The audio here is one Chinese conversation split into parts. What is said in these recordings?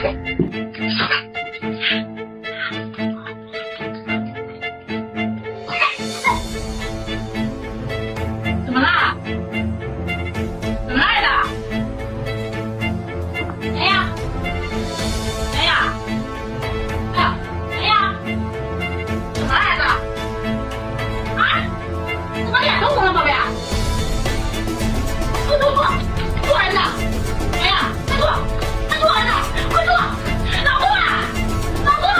怎么啦？怎么来的？谁呀？谁呀？哎呀，谁呀？怎么来的？啊？怎么脸都红了，宝贝？快坐，坐儿子！哎呀，快坐，快坐，儿子，快坐！老公啊，老公啊！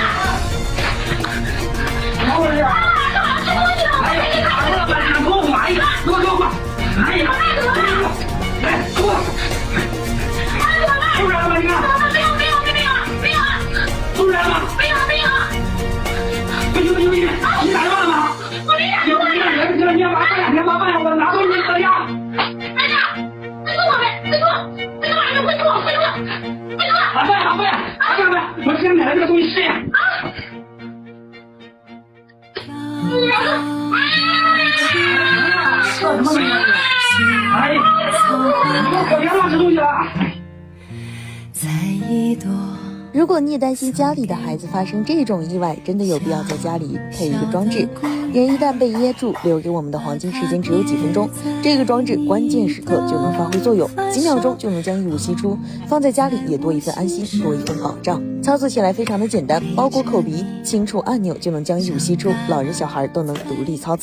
怎么回事？哎呀，打过来吧，你给我滚！哎呀，给我滚！哎呀，来，给我！出来了吗？你看，没有，出来了吗？没有，你打电话了吗？我没打你麻烦2天麻烦呀，我拿东西怎么样？儿子，快坐，宝贝，快坐，好办，我先买了这个东西试验。这什么玩意儿？哎呀，你给我可别乱吃东西了。如果你也担心家里的孩子发生这种意外，真的有必要在家里配一个装置。人一旦被噎住，留给我们的黄金时间只有几分钟，这个装置关键时刻就能发挥作用，几秒钟就能将异物吸出，放在家里也多一份安心，多一份保障。操作起来非常的简单，包裹口鼻，轻触按钮就能将异物吸出，老人小孩都能独立操作。